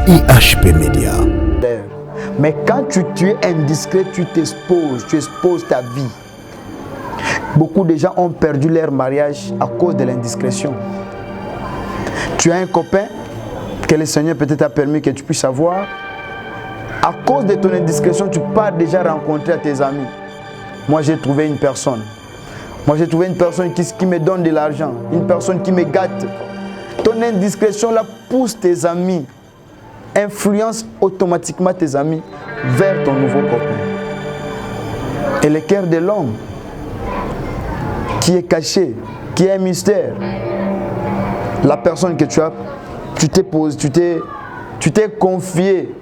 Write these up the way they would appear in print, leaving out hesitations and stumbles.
IHP Média. Mais quand tu es indiscret, tu exposes ta vie. Beaucoup de gens ont perdu leur mariage à cause de l'indiscrétion. Tu as un copain que le Seigneur peut-être a permis que tu puisses avoir. À cause de ton indiscrétion, tu pars déjà rencontrer à tes amis. Moi, j'ai trouvé une personne. Qui me donne de l'argent. Une personne qui me gâte. Ton indiscrétion là pousse tes amis. Influence automatiquement tes amis vers ton nouveau copain. Et le cœur de l'homme qui est caché, qui est un mystère. La personne que tu t'es confié,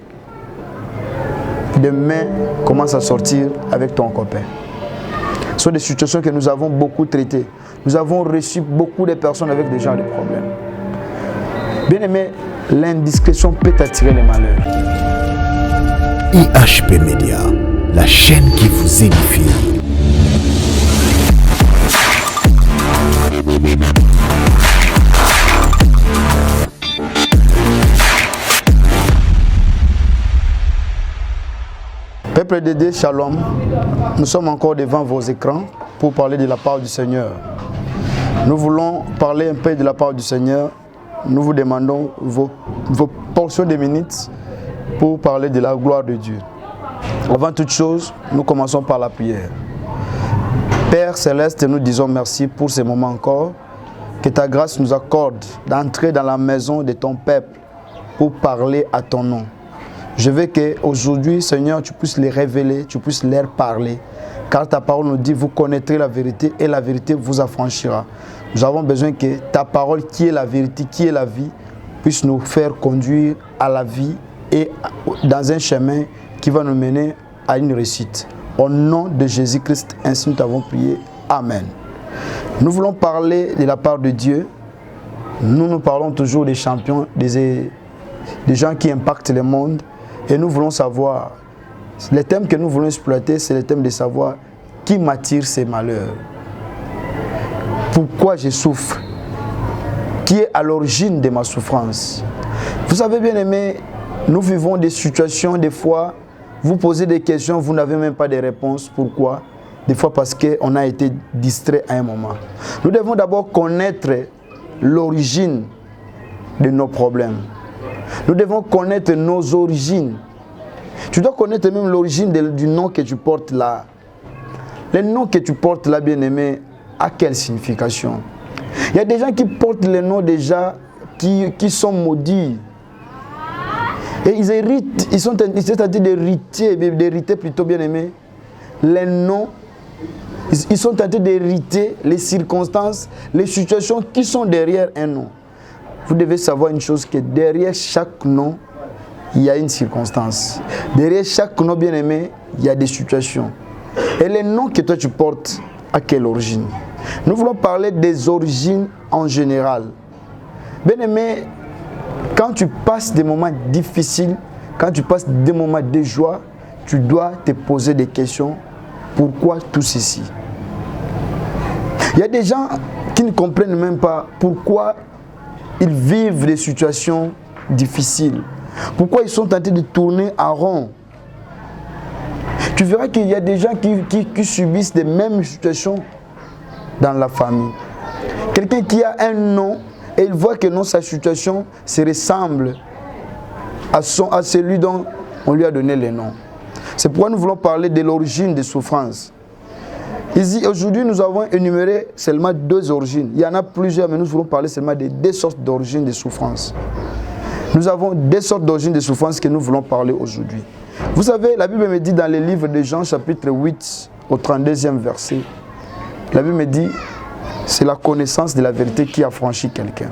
demain commence à sortir avec ton copain. Ce sont des situations que nous avons beaucoup traitées. Nous avons reçu beaucoup de personnes avec des genres de problèmes. Bien aimé, l'indiscrétion peut attirer les malheurs. IHP Média, la chaîne qui vous édifie. Peuple de Dieu, shalom. Nous sommes encore devant vos écrans pour parler de la parole du Seigneur. Nous voulons parler un peu de la parole du Seigneur. Nous vous demandons vos portions de minutes pour parler de la gloire de Dieu. Avant toute chose, nous commençons par la prière. Père Céleste, nous disons merci pour ce moment encore. Que ta grâce nous accorde d'entrer dans la maison de ton peuple pour parler à ton nom. Je veux qu'aujourd'hui, Seigneur, tu puisses les révéler, tu puisses leur parler. Car ta parole nous dit, vous connaîtrez la vérité et la vérité vous affranchira. Nous avons besoin que ta parole, qui est la vérité, qui est la vie, puisse nous faire conduire à la vie et dans un chemin qui va nous mener à une réussite. Au nom de Jésus-Christ, ainsi nous t'avons prié. Amen. Nous voulons parler de la part de Dieu. Nous parlons toujours des champions, des gens qui impactent le monde. Et nous voulons savoir, le thème que nous voulons exploiter, c'est le thème de savoir qui m'attire ces malheurs. Pourquoi je souffre? Qui est à l'origine de ma souffrance? Vous savez bien aimé, nous vivons des situations, des fois, vous posez des questions, vous n'avez même pas de réponse. Pourquoi? Des fois parce qu'on a été distrait à un moment. Nous devons d'abord connaître l'origine de nos problèmes. Nous devons connaître nos origines. Tu dois connaître même l'origine du nom que tu portes là. Le nom que tu portes là, bien aimé, a quelle signification? Il y a des gens qui portent les noms déjà qui sont maudits. Et ils héritent, ils sont en train d'hériter plutôt, bien aimé, les noms. Ils sont en train d'hériter les circonstances, les situations qui sont derrière un nom. Vous devez savoir une chose, que derrière chaque nom, il y a une circonstance. Derrière chaque nom, bien aimé, il y a des situations. Et les noms que toi tu portes, à quelle origine? Nous voulons parler des origines en général. Bien aimé, quand tu passes des moments difficiles, quand tu passes des moments de joie, tu dois te poser des questions. Pourquoi tout ceci? Il y a des gens qui ne comprennent même pas pourquoi ils vivent des situations difficiles. Pourquoi ils sont tentés de tourner en rond? Tu verras qu'il y a des gens qui subissent les mêmes situations dans la famille. Quelqu'un qui a un nom et il voit que non, sa situation se ressemble à celui dont on lui a donné le nom. C'est pourquoi nous voulons parler de l'origine des souffrances. Ici, aujourd'hui, nous avons énuméré seulement 2 origines. Il y en a plusieurs, mais nous voulons parler seulement de 2 sortes d'origines de souffrance. Nous avons 2 sortes d'origines de souffrance que nous voulons parler aujourd'hui. Vous savez, la Bible me dit dans le livre de Jean, chapitre 8, au 32e verset, la Bible me dit, c'est la connaissance de la vérité qui affranchit quelqu'un.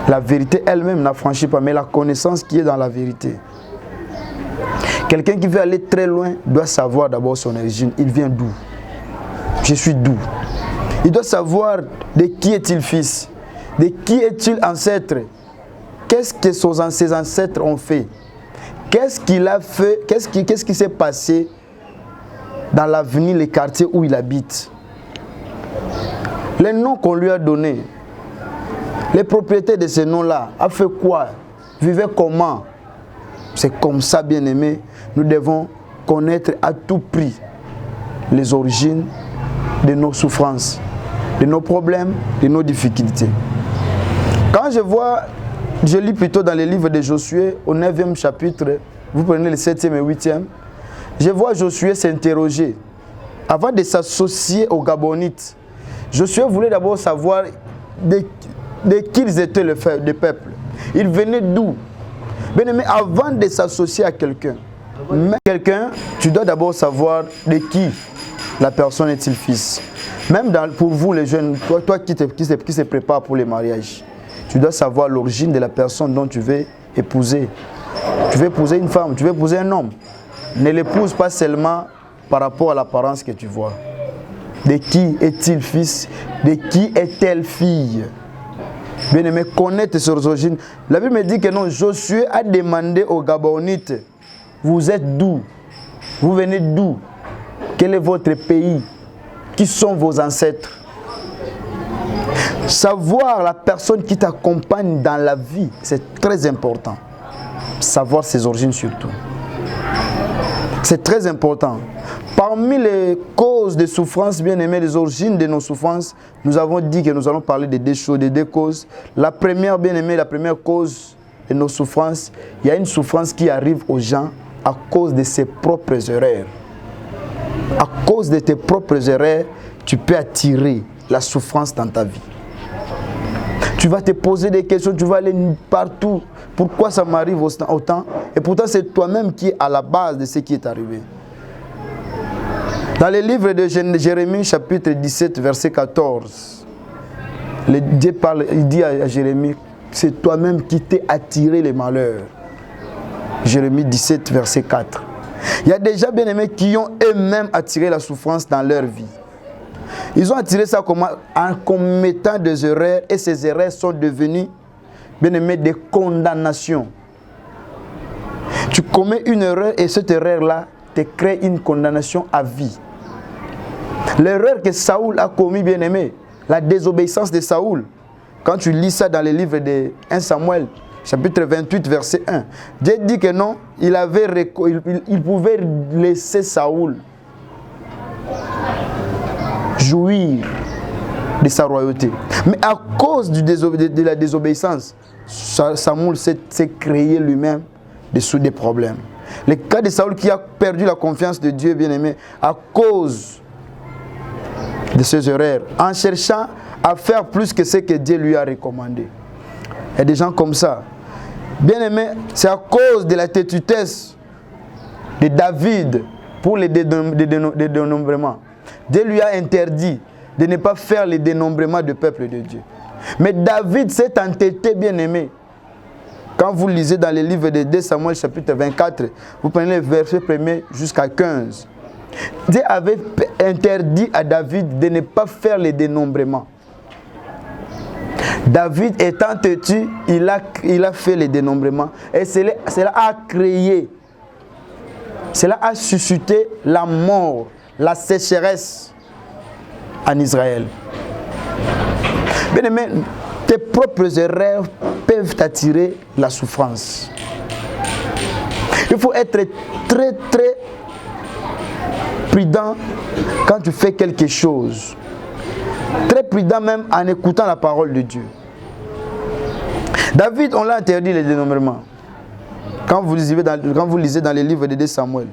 La vérité elle-même n'affranchit pas, mais la connaissance qui est dans la vérité. Quelqu'un qui veut aller très loin doit savoir d'abord son origine. Il vient d'où? Je suis d'où? Il doit savoir de qui est-il fils? De qui est-il ancêtre? Qu'est-ce que ses ancêtres ont fait? Qu'est-ce qu'il a fait? Qu'est-ce qui s'est passé dans l'avenir, les quartiers où il habite? Les noms qu'on lui a donnés, les propriétaires de ces noms-là, a fait quoi? Vivez comment? C'est comme ça, bien-aimés, nous devons connaître à tout prix les origines de nos souffrances, de nos problèmes, de nos difficultés. Quand je lis plutôt dans les livres de Josué, au 9e chapitre, vous prenez le 7e et 8e, je vois Josué s'interroger. Avant de s'associer aux Gabonites, Josué voulait d'abord savoir de qui ils étaient le peuple. Ils venaient d'où? Bien aimé, avant de s'associer à quelqu'un, tu dois d'abord savoir de qui la personne est-il fils. Même pour vous les jeunes, toi qui se prépare pour les mariages, tu dois savoir l'origine de la personne dont tu veux épouser. Tu veux épouser une femme, tu veux épouser un homme. Ne l'épouse pas seulement par rapport à l'apparence que tu vois. De qui est-il fils? De qui est-elle fille? Bien aimé, connaître ses origines. La Bible me dit que non, Josué a demandé aux Gabonites, vous êtes d'où? Vous venez d'où? Quel est votre pays? Qui sont vos ancêtres? Savoir la personne qui t'accompagne dans la vie, c'est très important. Savoir ses origines surtout. C'est très important. Parmi les causes de souffrance, bien aimé, les origines de nos souffrances, nous avons dit que nous allons parler de deux choses, de deux causes. La première, bien aimé, la première cause de nos souffrances, il y a une souffrance qui arrive aux gens à cause de ses propres erreurs. À cause de tes propres erreurs, tu peux attirer la souffrance dans ta vie. Tu vas te poser des questions, tu vas aller partout. Pourquoi ça m'arrive autant? Et pourtant, c'est toi-même qui es à la base de ce qui est arrivé. Dans le livre de Jérémie, chapitre 17, verset 14, Dieu parle, il dit à Jérémie, c'est toi-même qui t'es attiré les malheurs. Jérémie 17, verset 4. Il y a déjà bien aimés qui ont eux-mêmes attiré la souffrance dans leur vie. Ils ont attiré ça en commettant des erreurs et ces erreurs sont devenues, bien aimés, des condamnations. Tu commets une erreur et cette erreur-là te crée une condamnation à vie. L'erreur que Saoul a commis, bien aimé, la désobéissance de Saoul, quand tu lis ça dans les livres de 1 Samuel, chapitre 28, verset 1, Dieu dit que non, il pouvait laisser Saoul jouir de sa royauté. Mais à cause de la désobéissance, Samuel s'est créé lui-même des problèmes. Le cas de Saoul qui a perdu la confiance de Dieu, bien aimé, à cause de ses erreurs, en cherchant à faire plus que ce que Dieu lui a recommandé. Il y a des gens comme ça. Bien aimé, c'est à cause de la têtutesse de David pour les dénombrements. Dieu lui a interdit de ne pas faire les dénombrements du peuple de Dieu. Mais David s'est entêté, bien aimé. Quand vous lisez dans les livres de 2 Samuel chapitre 24, vous prenez le verset 1er jusqu'à 15. Dieu avait interdit à David de ne pas faire les dénombrements. David étant têtu, il a fait les dénombrements. Et cela a créé, cela a suscité la mort, la sécheresse en Israël. Bien aimé, tes propres erreurs peuvent attirer la souffrance. Il faut être très très prudent quand tu fais quelque chose. Très prudent même en écoutant la parole de Dieu. David, on l'a interdit les dénombrements. Quand vous lisez dans les livres de 2 Samuel,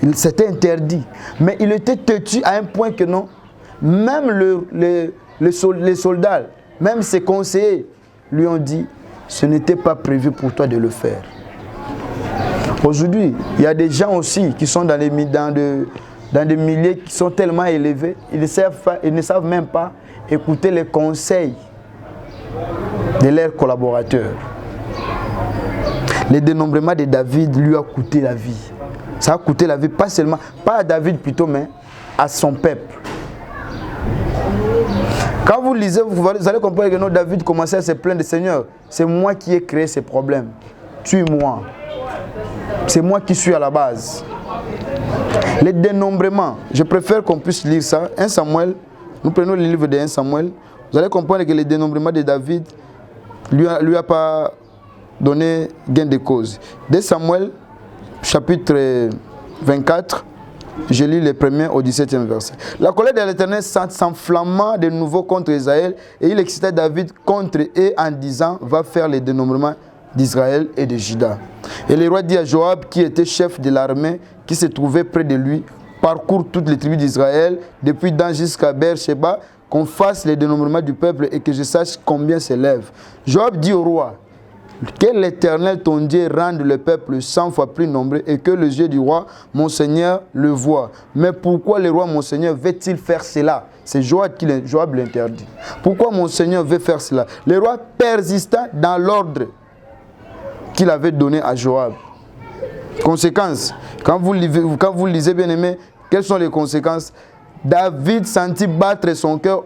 il s'était interdit. Mais il était têtu à un point que non, même les soldats, même ses conseillers lui ont dit, ce n'était pas prévu pour toi de le faire. Aujourd'hui, il y a des gens aussi qui sont dans des milieux qui sont tellement élevés, ils ne savent même pas écouter les conseils de leurs collaborateurs. Le dénombrement de David lui a coûté la vie. Ça a coûté la vie, pas seulement, pas à David plutôt, mais à son peuple. Quand vous lisez, vous allez comprendre que non, David commençait à se plaindre, Seigneur, c'est moi qui ai créé ces problèmes. Tue-moi. C'est moi qui suis à la base. Les dénombrements, je préfère qu'on puisse lire ça. 1 Samuel, nous prenons le livre de 1 Samuel. Vous allez comprendre que les dénombrements de David lui a pas donner gain de cause. 2 Samuel, chapitre 24, je lis le 1er au 17e verset. La colère de l'Éternel s'enflamma de nouveau contre Israël et il excita David contre eux en disant, va faire le dénombrement d'Israël et de Juda. Et le roi dit à Joab, qui était chef de l'armée, qui se trouvait près de lui, parcours toutes les tribus d'Israël, depuis Dan jusqu'à Beersheba, qu'on fasse le dénombrement du peuple et que je sache combien s'élève. Joab dit au roi, que l'Éternel ton Dieu rende le peuple 100 fois plus nombreux et que les yeux du roi, mon Seigneur, le voient. Mais pourquoi le roi, mon Seigneur, veut-il faire cela? C'est Joab qui l'interdit. Pourquoi mon Seigneur veut faire cela? Le roi persista dans l'ordre qu'il avait donné à Joab. Conséquences. Quand vous lisez, bien aimé, quelles sont les conséquences? David sentit battre son cœur,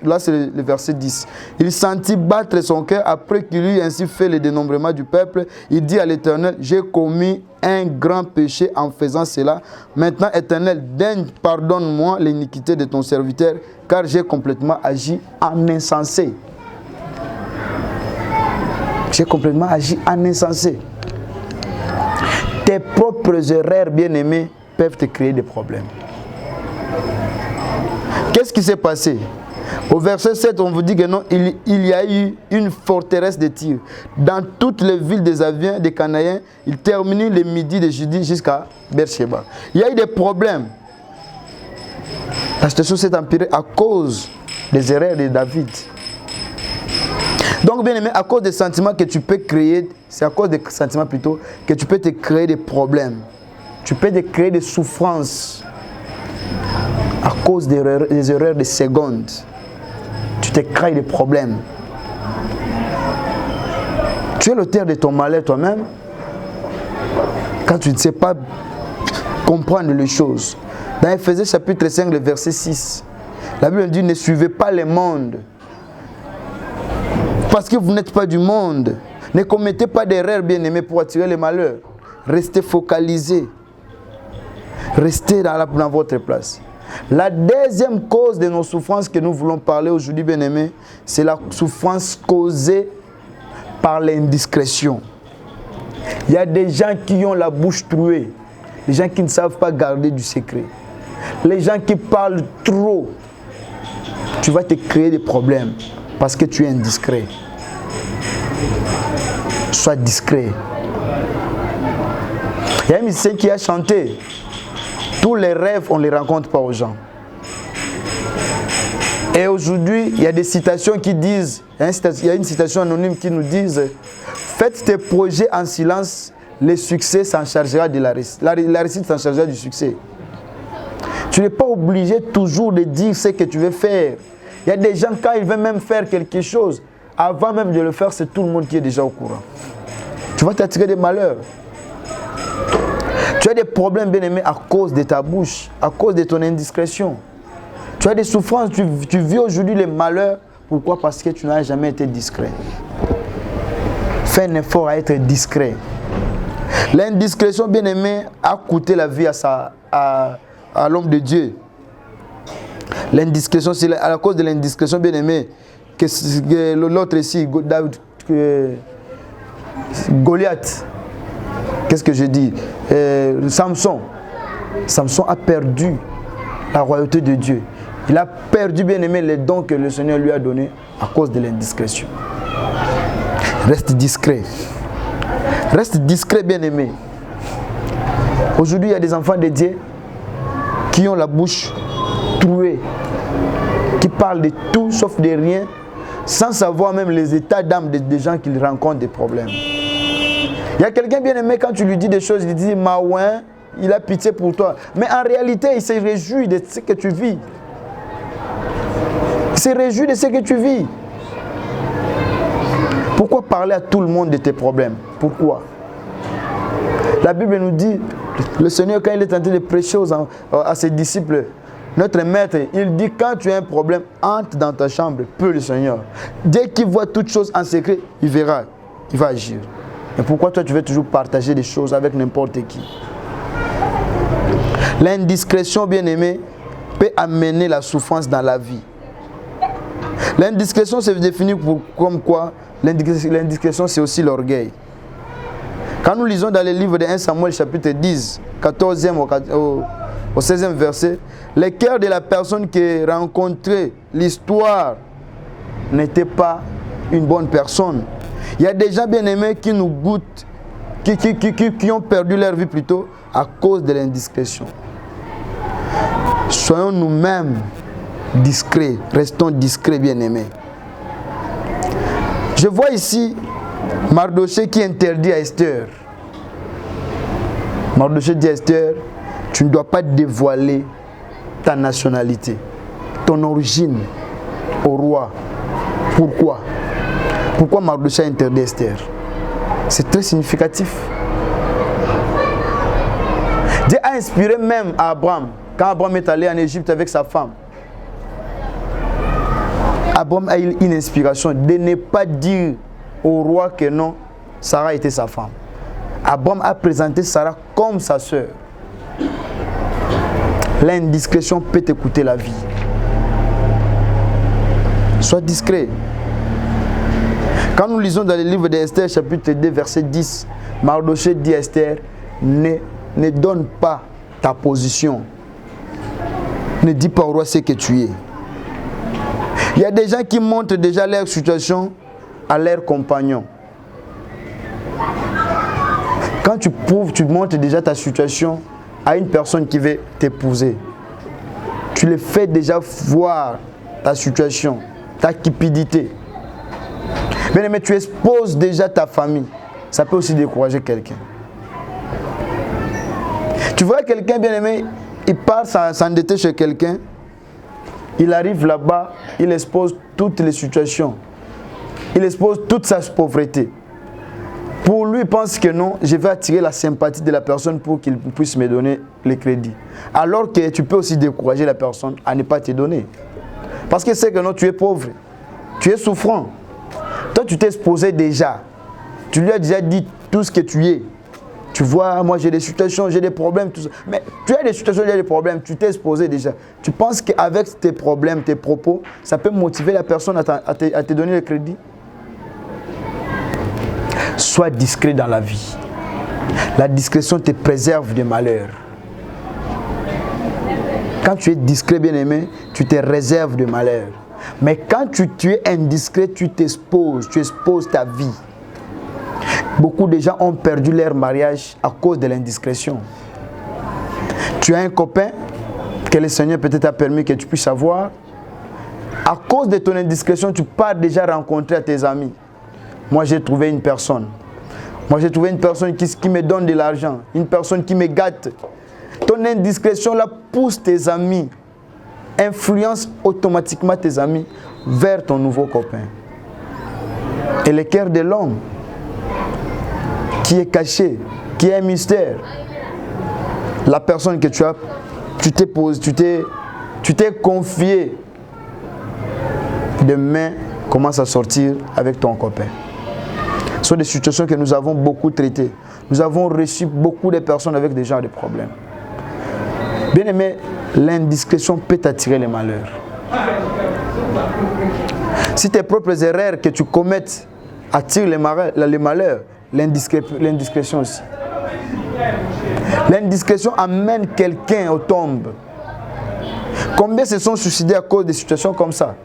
là c'est le verset 10. Il sentit battre son cœur après qu'il eut ainsi fait le dénombrement du peuple. Il dit à l'Éternel, j'ai commis un grand péché en faisant cela. Maintenant, Éternel, daigne, pardonne-moi l'iniquité de ton serviteur, car j'ai complètement agi en insensé. J'ai complètement agi en insensé. Tes propres erreurs, bien-aimés, peuvent te créer des problèmes. Qu'est-ce qui s'est passé? Au verset 7, on vous dit que non, il y a eu une forteresse de Tyr. Dans toutes les villes des Aviens, des Canaïens, il terminait le midi de Judée jusqu'à Beersheba. Il y a eu des problèmes. La situation s'est empirée à cause des erreurs de David. Donc, bien aimé, à cause des sentiments que tu peux créer, c'est à cause des sentiments plutôt, que tu peux te créer des problèmes. Tu peux te créer des souffrances. À cause des erreurs de secondes, tu te crées des problèmes. Tu es l'auteur de ton malheur toi-même quand tu ne sais pas comprendre les choses. Dans Éphésiens chapitre 5, le verset 6, la Bible dit, ne suivez pas le monde. Parce que vous n'êtes pas du monde. Ne commettez pas d'erreurs, bien-aimés, pour attirer le malheur. Restez focalisés. Restez dans votre place. La deuxième cause de nos souffrances que nous voulons parler aujourd'hui, bien-aimés, c'est la souffrance causée par l'indiscrétion. Il y a des gens qui ont la bouche trouée, des gens qui ne savent pas garder du secret, les gens qui parlent trop. Tu vas te créer des problèmes parce que tu es indiscret. Sois discret. Il y a un musicien qui a chanté. Tous les rêves, on ne les rencontre pas aux gens. Et aujourd'hui, il y a des citations qui disent, il y a une citation anonyme qui nous dit, faites tes projets en silence, le succès s'en chargera de la réussite. La réussite s'en chargera du succès. Tu n'es pas obligé toujours de dire ce que tu veux faire. Il y a des gens, quand ils veulent même faire quelque chose, avant même de le faire, c'est tout le monde qui est déjà au courant. Tu vas t'attirer des malheurs. Tu as des problèmes, bien-aimés, à cause de ta bouche, à cause de ton indiscrétion. Tu as des souffrances, tu vis aujourd'hui les malheurs. Pourquoi? Parce que tu n'as jamais été discret. Fais un effort à être discret. L'indiscrétion, bien-aimé, a coûté la vie à l'homme de Dieu. L'indiscrétion, c'est à cause de l'indiscrétion, bien-aimé, que l'autre ici, Goliath. Qu'est-ce que je dis? Samson a perdu la royauté de Dieu. Il a perdu, bien aimé, les dons que le Seigneur lui a donnés à cause de l'indiscrétion. Reste discret. Reste discret, bien aimé. Aujourd'hui, il y a des enfants de Dieu qui ont la bouche trouée, qui parlent de tout sauf de rien, sans savoir même les états d'âme des gens qui rencontrent des problèmes. Il y a quelqu'un bien aimé, quand tu lui dis des choses, il dit Maouin, il a pitié pour toi. Mais en réalité, il se réjouit de ce que tu vis. Il se réjouit de ce que tu vis. Pourquoi parler à tout le monde de tes problèmes? Pourquoi? La Bible nous dit, le Seigneur, quand il est en train de prêcher à ses disciples, notre maître, il dit, quand tu as un problème, entre dans ta chambre, peu le Seigneur. Dès qu'il voit toutes choses en secret, il verra, il va agir. Et pourquoi toi tu veux toujours partager des choses avec n'importe qui? L'indiscrétion, bien aimé, peut amener la souffrance dans la vie. L'indiscrétion se définit comme quoi? L'indiscrétion, c'est aussi l'orgueil. Quand nous lisons dans le livre de 1 Samuel chapitre 10, 14e au 16e verset, le cœur de la personne qui rencontrait l'histoire n'était pas une bonne personne. Il y a des gens bien-aimés qui nous goûtent, qui ont perdu leur vie plutôt à cause de l'indiscrétion. Soyons nous-mêmes discrets, restons discrets, bien-aimés. Je vois ici Mardochée qui interdit à Esther. Mardochée dit à Esther, tu ne dois pas dévoiler ta nationalité, ton origine au roi. Pourquoi? Pourquoi Mardochée interdit à Esther? C'est très significatif. Dieu a inspiré même à Abraham, quand Abraham est allé en Égypte avec sa femme. Abraham a eu une inspiration de ne pas dire au roi que non, Sarah était sa femme. Abraham a présenté Sarah comme sa sœur. L'indiscrétion peut te coûter la vie. Sois discret. Quand nous lisons dans le livre d'Esther, chapitre 2, verset 10, Mardochée dit à Esther, ne donne pas ta position. Ne dis pas au roi ce que tu es. Il y a des gens qui montrent déjà leur situation à leurs compagnons. Quand tu prouves, tu montres déjà ta situation à une personne qui veut t'épouser. Tu le fais déjà voir ta situation, ta cupidité. Mais tu exposes déjà ta famille. Ça peut aussi décourager quelqu'un. Tu vois quelqu'un bien aimé, il part s'endetter chez quelqu'un. Il arrive là-bas, il expose toutes les situations. Il expose toute sa pauvreté. Pour lui, il pense que non, je vais attirer la sympathie de la personne pour qu'il puisse me donner le crédit. Alors que tu peux aussi décourager la personne à ne pas te donner. Parce que c'est que non, tu es pauvre, tu es souffrant. Toi, tu t'es exposé déjà. Tu lui as déjà dit tout ce que tu es. Tu vois, moi j'ai des situations, j'ai des problèmes, tout ça. Mais tu as des situations, j'ai des problèmes, tu t'es exposé déjà. Tu penses qu'avec tes problèmes, tes propos, ça peut motiver la personne à te donner le crédit? Sois discret dans la vie. La discrétion te préserve des malheurs. Quand tu es discret, bien-aimé, tu te réserves de malheurs. Mais quand tu es indiscret, tu exposes ta vie. Beaucoup de gens ont perdu leur mariage à cause de l'indiscrétion. Tu as un copain que le Seigneur peut-être a permis que tu puisses avoir. À cause de ton indiscrétion, tu pars déjà rencontrer tes amis. Moi, j'ai trouvé une personne. Moi, j'ai trouvé une personne qui me donne de l'argent. Une personne qui me gâte. Ton indiscrétion là pousse tes amis. Influence automatiquement tes amis vers ton nouveau copain. Et le cœur de l'homme qui est caché, qui est un mystère. La personne que tu t'es confié, demain commence à sortir avec ton copain. Ce sont des situations que nous avons beaucoup traitées. Nous avons reçu beaucoup de personnes avec des genres de problèmes. Bien aimé, l'indiscrétion peut attirer les malheurs. Si tes propres erreurs que tu commettes attirent les malheurs, l'indiscrétion aussi. L'indiscrétion amène quelqu'un aux tombes. Combien se sont suicidés à cause de situations comme ça?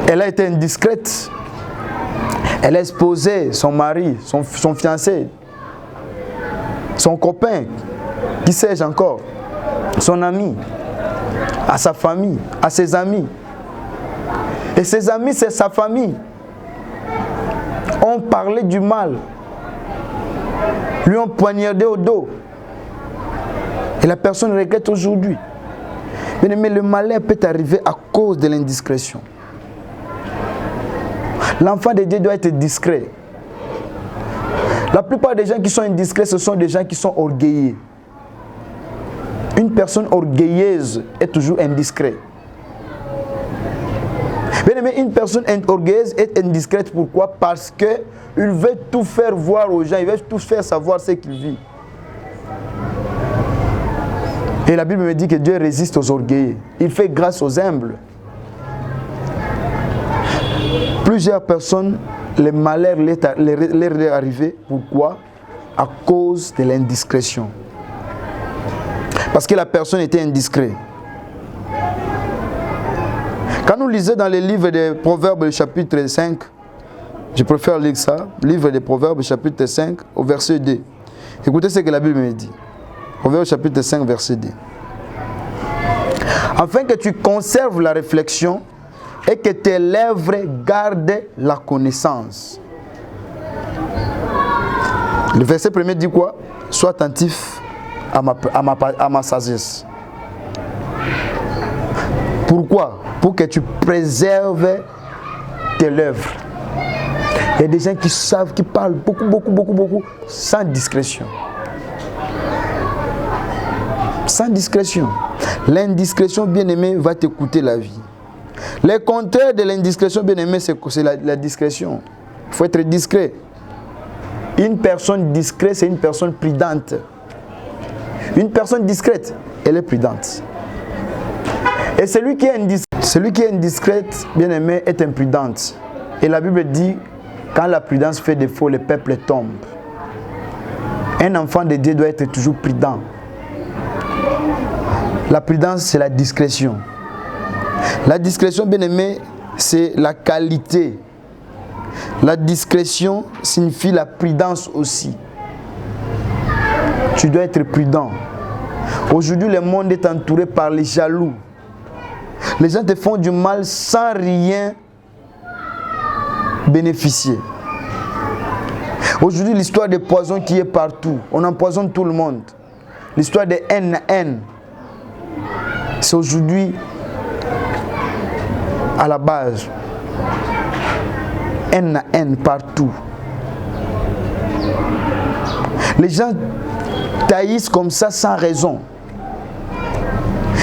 Elle a été indiscrète. Elle a exposé son mari, son fiancé, son copain, qui sais-je encore, son ami, à sa famille, à ses amis. Et ses amis, c'est sa famille. On parlait du mal. Lui ont poignardé au dos. Et la personne regrette aujourd'hui. Mais le malheur peut arriver à cause de l'indiscrétion. L'enfant de Dieu doit être discret. La plupart des gens qui sont indiscrets, ce sont des gens qui sont orgueilleux. Une personne orgueilleuse est toujours indiscrète. Mais une personne orgueilleuse est indiscrète. Pourquoi? Parce qu'il veut tout faire voir aux gens, il veut tout faire savoir ce qu'il vit. Et la Bible me dit que Dieu résiste aux orgueilleux. Il fait grâce aux humbles. Plusieurs personnes le malheur leur est arrivé. Pourquoi? À cause de l'indiscrétion. Parce que la personne était indiscrète. Quand nous lisons dans le livre des Proverbes, chapitre 5, je préfère lire ça, livre des Proverbes, chapitre 5, au verset 2. Écoutez ce que la Bible me dit. Proverbes, chapitre 5, verset 2. Afin que tu conserves la réflexion et que tes lèvres gardent la connaissance. Le verset premier dit quoi? Sois attentif à ma sagesse. Pourquoi? Pour que tu préserves tes lèvres. Il y a des gens qui savent, qui parlent beaucoup, sans discrétion. Sans discrétion. L'indiscrétion, bien-aimé, va te coûter la vie. Le contraire de l'indiscrétion, bien-aimé, c'est la discrétion. Il faut être discret. Une personne discrète, c'est une personne prudente. Une discrète, elle est prudente. Et celui qui est indiscrète, bien-aimé, est imprudente. Et la Bible dit, quand la prudence fait défaut, le peuple tombe. Un enfant de Dieu doit être toujours prudent. La prudence, c'est la discrétion. La discrétion, bien-aimé, c'est la qualité. La discrétion signifie la prudence aussi. Tu dois être prudent. Aujourd'hui, le monde est entouré par les jaloux. Les gens te font du mal sans rien bénéficier. Aujourd'hui, l'histoire des poisons qui est partout. On empoisonne tout le monde. L'histoire de haine. C'est aujourd'hui à la base. Haine partout. Les gens taillissent comme ça sans raison.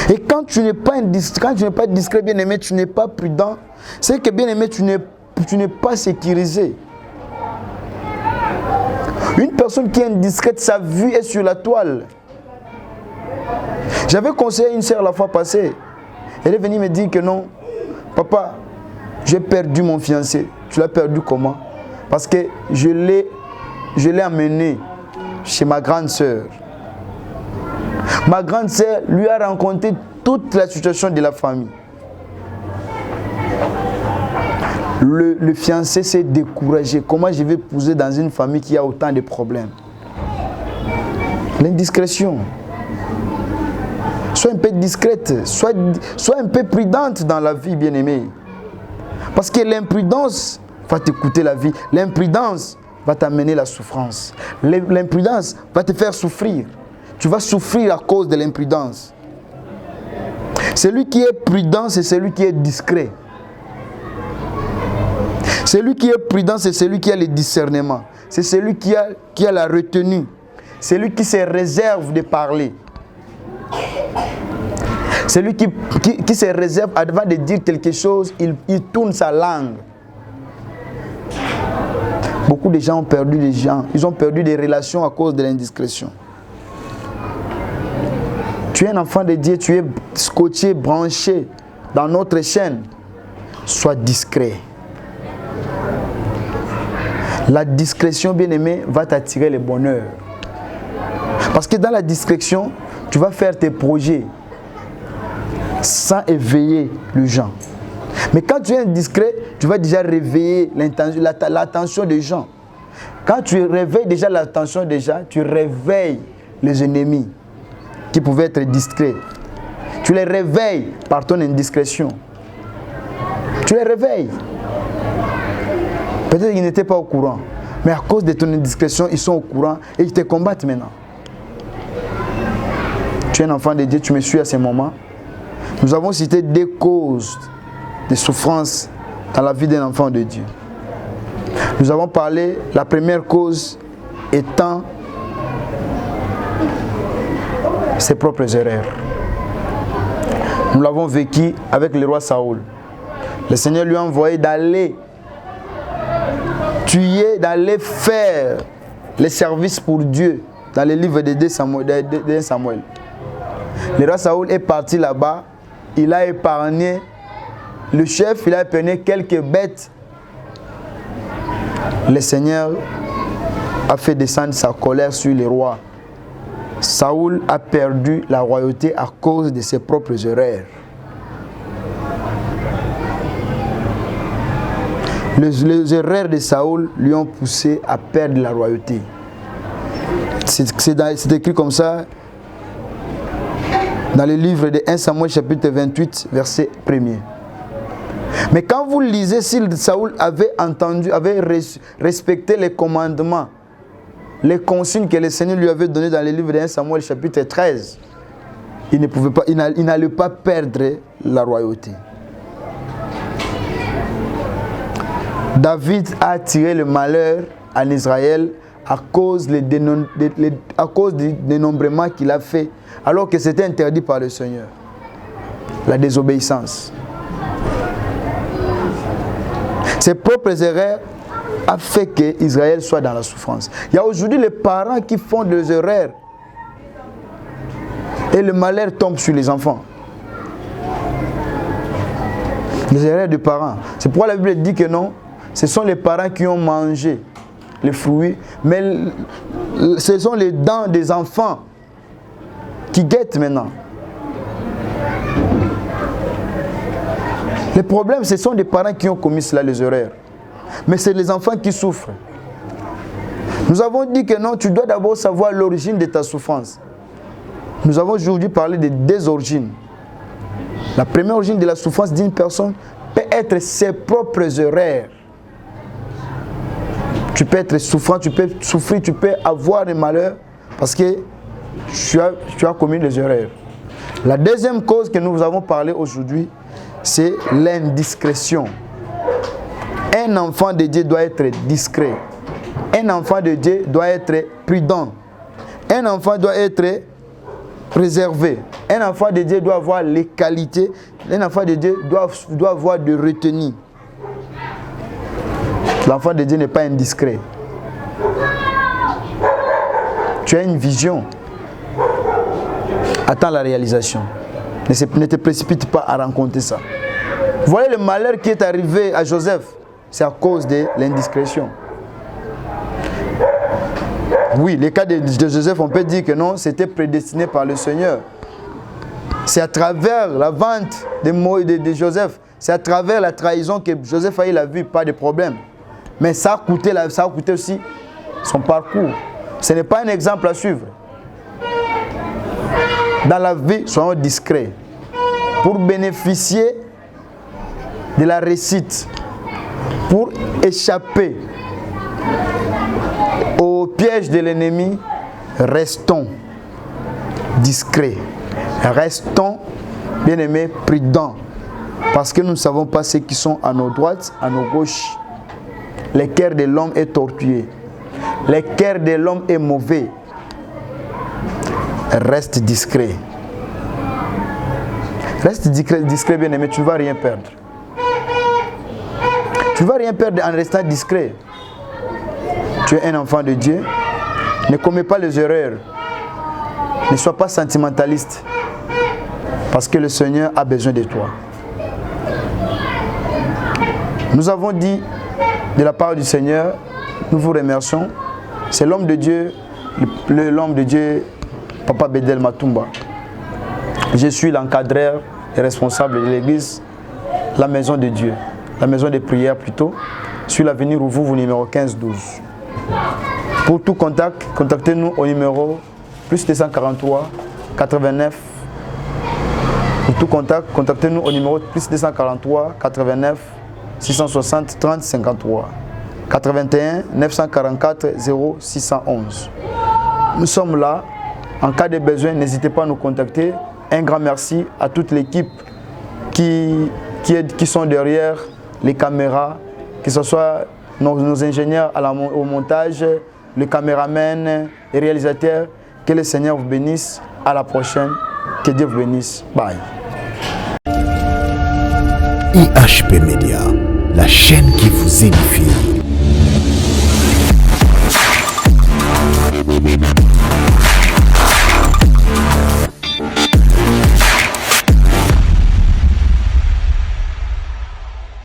Et quand tu n'es pas discret, bien-aimé, tu n'es pas prudent, c'est que, bien-aimé, tu n'es pas sécurisé. Une personne qui est indiscrète, sa vue est sur la toile. J'avais conseillé une sœur la fois passée. Elle est venue me dire que non, papa, j'ai perdu mon fiancé. Tu l'as perdu comment? Parce que je l'ai amené chez ma grande sœur. Ma grande sœur lui a rencontré toute la situation de la famille. Le fiancé s'est découragé. Comment je vais épouser dans une famille qui a autant de problèmes? L'indiscrétion. Sois un peu discrète, sois un peu prudente dans la vie, bien-aimée. Parce que l'imprudence va te coûter la vie. L'imprudence va t'amener la souffrance. L'imprudence va te faire souffrir. Tu vas souffrir à cause de l'imprudence. Celui qui est prudent, c'est celui qui est discret. Celui qui est prudent, c'est celui qui a le discernement. C'est celui qui a la retenue. Celui qui se réserve de parler. Celui qui se réserve avant de dire quelque chose, il tourne sa langue. Beaucoup de gens ont perdu des gens. Ils ont perdu des relations à cause de l'indiscrétion. Tu es un enfant de Dieu, tu es scotché, branché dans notre chaîne. Sois discret. La discrétion, bien-aimé, va t'attirer le bonheur. Parce que dans la discrétion, tu vas faire tes projets sans éveiller les gens. Mais quand tu es indiscret, tu vas déjà réveiller l'attention des gens. Quand tu réveilles déjà l'attention des gens, tu réveilles les ennemis qui pouvaient être discrets. Tu les réveilles par ton indiscrétion. Tu les réveilles. Peut-être qu'ils n'étaient pas au courant. Mais à cause de ton indiscrétion, ils sont au courant et ils te combattent maintenant. Tu es un enfant de Dieu, tu me suis à ce moment. Nous avons cité 2 causes de souffrance dans la vie d'un enfant de Dieu. Nous avons parlé, la première cause étant ses propres erreurs. Nous l'avons vécu avec le roi Saoul. Le Seigneur lui a envoyé d'aller tuer, d'aller faire les services pour Dieu dans les livres de 2 Samuel. Le roi Saoul est parti là-bas. Il a épargné le chef, il a épargné quelques bêtes. le Seigneur a fait descendre sa colère sur les rois. Saoul a perdu la royauté à cause de ses propres erreurs. Les erreurs de Saoul lui ont poussé à perdre la royauté. C'est écrit comme ça dans le livre de 1 Samuel chapitre 28 verset 1er. Mais quand vous lisez, si Saoul avait entendu, avait respecté les commandements, les consignes que le Seigneur lui avait données dans le livre de 1 Samuel chapitre 13, il n'allait pas perdre la royauté. David a attiré le malheur en Israël à cause du dénombrement qu'il a fait, alors que c'était interdit par le Seigneur. La désobéissance. Ses propres erreurs ont fait que Israël soit dans la souffrance. Il y a aujourd'hui les parents qui font des erreurs et le malheur tombe sur les enfants. Les erreurs des parents. C'est pourquoi la Bible dit que non, ce sont les parents qui ont mangé les fruits, mais ce sont les dents des enfants qui guettent maintenant. Le problème, ce sont des parents qui ont commis cela, les erreurs. Mais c'est les enfants qui souffrent. Nous avons dit que non, tu dois d'abord savoir l'origine de ta souffrance. Nous avons aujourd'hui parlé de deux origines. La première origine de la souffrance d'une personne peut être ses propres erreurs. Tu peux être souffrant, tu peux souffrir, tu peux avoir des malheurs parce que tu as commis des erreurs. La deuxième cause que nous avons parlé aujourd'hui, c'est l'indiscrétion. Un enfant de Dieu doit être discret. Un enfant de Dieu doit être prudent. Un enfant doit être réservé. Un enfant de Dieu doit avoir les qualités. Un enfant de Dieu doit avoir de retenue. L'enfant de Dieu n'est pas indiscret. Tu as une vision. Attends la réalisation. Ne te précipite pas à rencontrer ça. Vous voyez le malheur qui est arrivé à Joseph, c'est à cause de l'indiscrétion. Oui, le cas de Joseph, on peut dire que non, c'était prédestiné par le Seigneur. C'est à travers la vente de Joseph, c'est à travers la trahison que Joseph a eu la vie, pas de problème. Mais ça a coûté aussi son parcours. Ce n'est pas un exemple à suivre. Dans la vie, soyons discrets. Pour bénéficier de la réussite, pour échapper au piège de l'ennemi, restons discrets. Restons, bien-aimés, prudents. Parce que nous ne savons pas ceux qui sont à nos droites, à nos gauches. Le cœur de l'homme est tortueux. Le cœur de l'homme est mauvais. Reste discret. Reste discret, bien-aimé, tu ne vas rien perdre. Tu ne vas rien perdre en restant discret. Tu es un enfant de Dieu. Ne commets pas les erreurs. Ne sois pas sentimentaliste. Parce que le Seigneur a besoin de toi. Nous avons dit de la part du Seigneur, nous vous remercions. C'est l'homme de Dieu, l'homme de Dieu, Papa Bedel Matumba. Je suis l'encadreur et responsable de l'église, la maison de Dieu, la maison de prière plutôt, sur l'avenue Rouvouvou numéro 15-12. Pour tout contact, contactez-nous au numéro plus 243 89. Pour tout contact, contactez-nous au numéro plus 243 89 660 30 53 81 944 0611. Nous sommes là. En cas de besoin, n'hésitez pas à nous contacter. Un grand merci à toute l'équipe qui sont derrière les caméras, que ce soit nos ingénieurs au montage, les caméramans, les réalisateurs. Que le Seigneur vous bénisse. À la prochaine. Que Dieu vous bénisse. Bye. IHP Media, la chaîne qui vous édifie.